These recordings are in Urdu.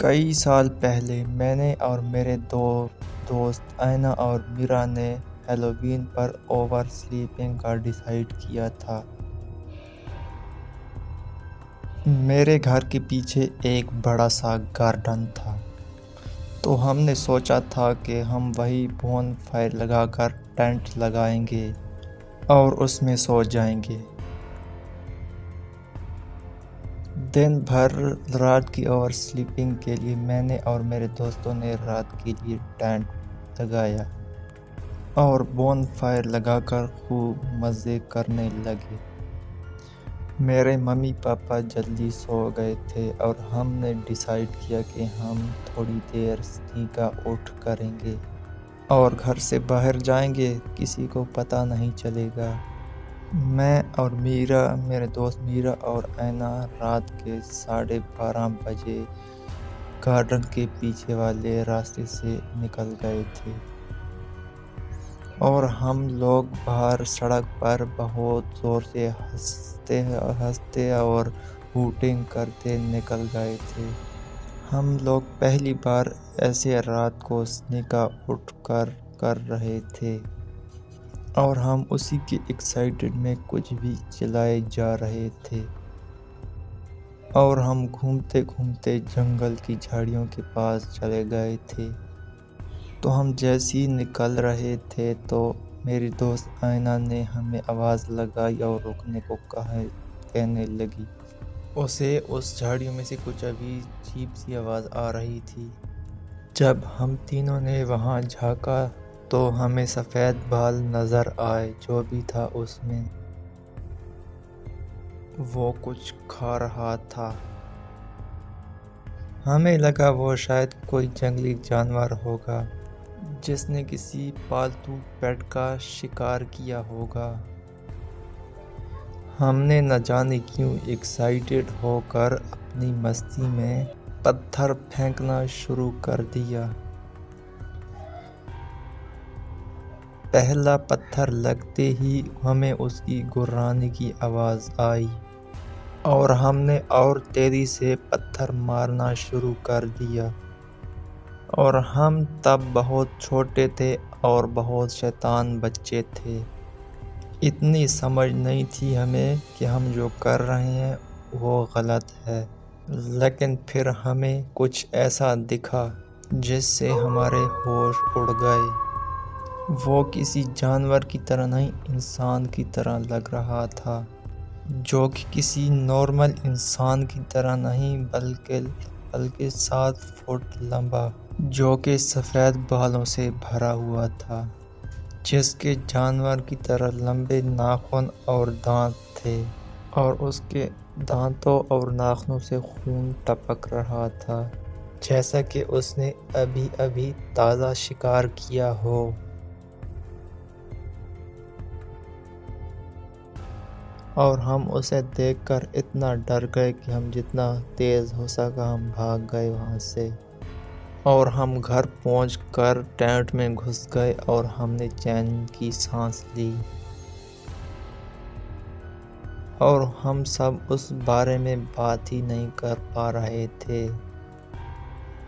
کئی سال پہلے میں نے اور میرے دو دوست آئنہ اور میرا نے ہیلووین پر اوور سلیپنگ کا ڈیسائیڈ کیا تھا۔ میرے گھر کے پیچھے ایک بڑا سا گارڈن تھا، تو ہم نے سوچا تھا کہ ہم وہیں بون فائر لگا کر ٹینٹ لگائیں گے اور اس میں سو جائیں گے۔ دن بھر رات کی اوور سلیپنگ کے لیے میں نے اور میرے دوستوں نے رات کے لیے ٹینٹ لگایا اور بون فائر لگا کر خوب مزے کرنے لگے۔ میرے ممی پاپا جلدی سو گئے تھے اور ہم نے ڈیسائیڈ کیا کہ ہم تھوڑی دیر سنیک آؤٹ کریں گے اور گھر سے باہر جائیں گے، کسی کو پتہ نہیں چلے گا۔ میں اور میرے دوست میرا اور آئنہ رات کے 12:30 بجے گارڈن کے پیچھے والے راستے سے نکل گئے تھے اور ہم لوگ باہر سڑک پر بہت زور سے ہنستے اور ہوٹنگ کرتے نکل گئے تھے۔ ہم لوگ پہلی بار ایسے رات کو سنیک آؤٹ کر رہے تھے اور ہم اسی کے ایکسائٹڈ میں کچھ بھی چلائے جا رہے تھے اور ہم گھومتے گھومتے جنگل کی جھاڑیوں کے پاس چلے گئے تھے۔ تو ہم جیسے ہی نکل رہے تھے تو میری دوست آئنہ نے ہمیں آواز لگائی اور رکنے کو کہنے لگی۔ اسے اس جھاڑیوں میں سے کچھ عجیب سی آواز آ رہی تھی۔ جب ہم تینوں نے وہاں جھانکا تو ہمیں سفید بال نظر آئے۔ جو بھی تھا اس میں وہ کچھ کھا رہا تھا۔ ہمیں لگا وہ شاید کوئی جنگلی جانور ہوگا جس نے کسی پالتو پیٹ کا شکار کیا ہوگا۔ ہم نے نہ جانے کیوں ایکسائٹڈ ہو کر اپنی مستی میں پتھر پھینکنا شروع کر دیا۔ پہلا پتھر لگتے ہی ہمیں اس کی گرانے کی آواز آئی اور ہم نے اور تیزی سے پتھر مارنا شروع کر دیا، اور ہم تب بہت چھوٹے تھے اور بہت شیطان بچے تھے۔ اتنی سمجھ نہیں تھی ہمیں کہ ہم جو کر رہے ہیں وہ غلط ہے، لیکن پھر ہمیں کچھ ایسا دکھا جس سے ہمارے ہوش اڑ گئے۔ وہ کسی جانور کی طرح نہیں، انسان کی طرح لگ رہا تھا، جو کہ کسی نارمل انسان کی طرح نہیں بلکہ 7 فٹ لمبا، جو کہ سفید بالوں سے بھرا ہوا تھا، جس کے جانور کی طرح لمبے ناخن اور دانت تھے اور اس کے دانتوں اور ناخنوں سے خون ٹپک رہا تھا، جیسا کہ اس نے ابھی تازہ شکار کیا ہو۔ اور ہم اسے دیکھ کر اتنا ڈر گئے کہ ہم جتنا تیز ہو سکا ہم بھاگ گئے وہاں سے، اور ہم گھر پہنچ کر ٹینٹ میں گھس گئے اور ہم نے چین کی سانس لی، اور ہم سب اس بارے میں بات ہی نہیں کر پا رہے تھے،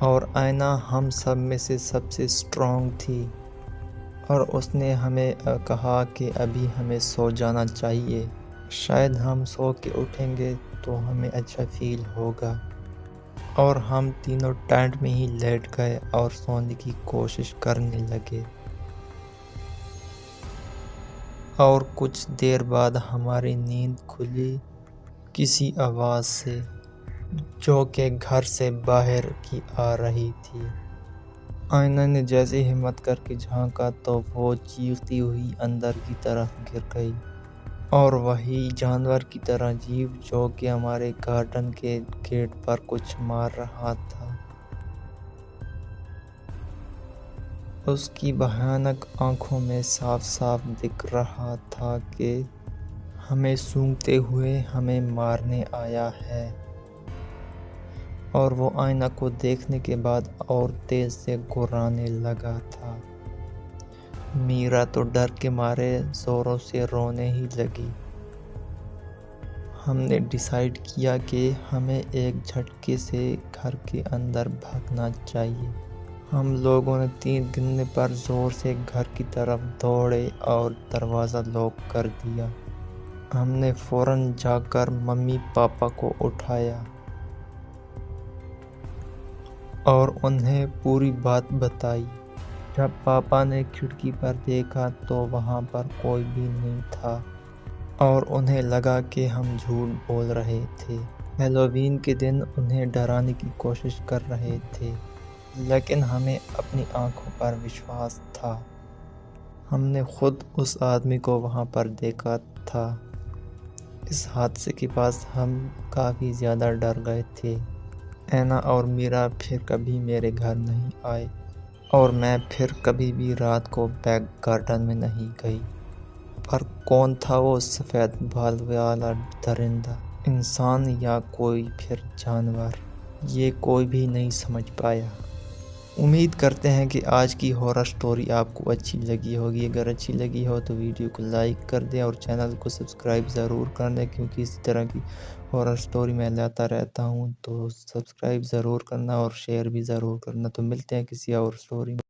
اور آئنہ ہم سب میں سے سب سے اسٹرانگ تھی اور اس نے ہمیں کہا کہ ابھی ہمیں سو جانا چاہیے، شاید ہم سو کے اٹھیں گے تو ہمیں اچھا فیل ہوگا۔ اور ہم تینوں ٹینٹ میں ہی لیٹ گئے اور سونے کی کوشش کرنے لگے، اور کچھ دیر بعد ہماری نیند کھلی کسی آواز سے جو کہ گھر سے باہر کی آ رہی تھی۔ آئنہ نے جیسے ہمت کر کے جھانکا تو وہ چیختی ہوئی اندر کی طرف گر گئی، اور وہی جانور کی طرح عجیب جو کہ ہمارے گارڈن کے گیٹ پر کچھ مار رہا تھا۔ اس کی بھیانک آنکھوں میں صاف صاف دکھ رہا تھا کہ ہمیں سونگھتے ہوئے ہمیں مارنے آیا ہے، اور وہ آئنہ کو دیکھنے کے بعد اور تیز سے گرانے لگا تھا۔ میرا تو ڈر کے مارے زوروں سے رونے ہی لگی۔ ہم نے ڈیسائیڈ کیا کہ ہمیں ایک جھٹکے سے گھر کے اندر بھاگنا چاہیے۔ ہم لوگوں نے 3 گننے پر زور سے گھر کی طرف دوڑے اور دروازہ لاک کر دیا۔ ہم نے فوراً جا کر ممی پاپا کو اٹھایا اور انہیں پوری بات بتائی۔ جب پاپا نے کھڑکی پر دیکھا تو وہاں پر کوئی بھی نہیں تھا اور انہیں لگا کہ ہم جھوٹ بول رہے تھے۔ ہیلووین کے دن انہیں ڈرانے کی کوشش کر رہے تھے، لیکن ہمیں اپنی آنکھوں پر وشواس تھا۔ ہم نے خود اس آدمی کو وہاں پر دیکھا تھا۔ اس حادثے کے بعد ہم کافی زیادہ ڈر گئے تھے۔ اینا اور میرا پھر کبھی میرے گھر نہیں آئے اور میں پھر کبھی بھی رات کو بیک گارڈن میں نہیں گئی۔ پر کون تھا وہ سفید بال والا درندہ؟ انسان یا کوئی پھر جانور؟ یہ کوئی بھی نہیں سمجھ پایا۔ امید کرتے ہیں کہ آج کی ہارر سٹوری آپ کو اچھی لگی ہوگی۔ اگر اچھی لگی ہو تو ویڈیو کو لائک کر دیں اور چینل کو سبسکرائب ضرور کر دیں، کیونکہ اسی طرح کی ہارر سٹوری میں لاتا رہتا ہوں۔ تو سبسکرائب ضرور کرنا اور شیئر بھی ضرور کرنا۔ تو ملتے ہیں کسی اور سٹوری میں۔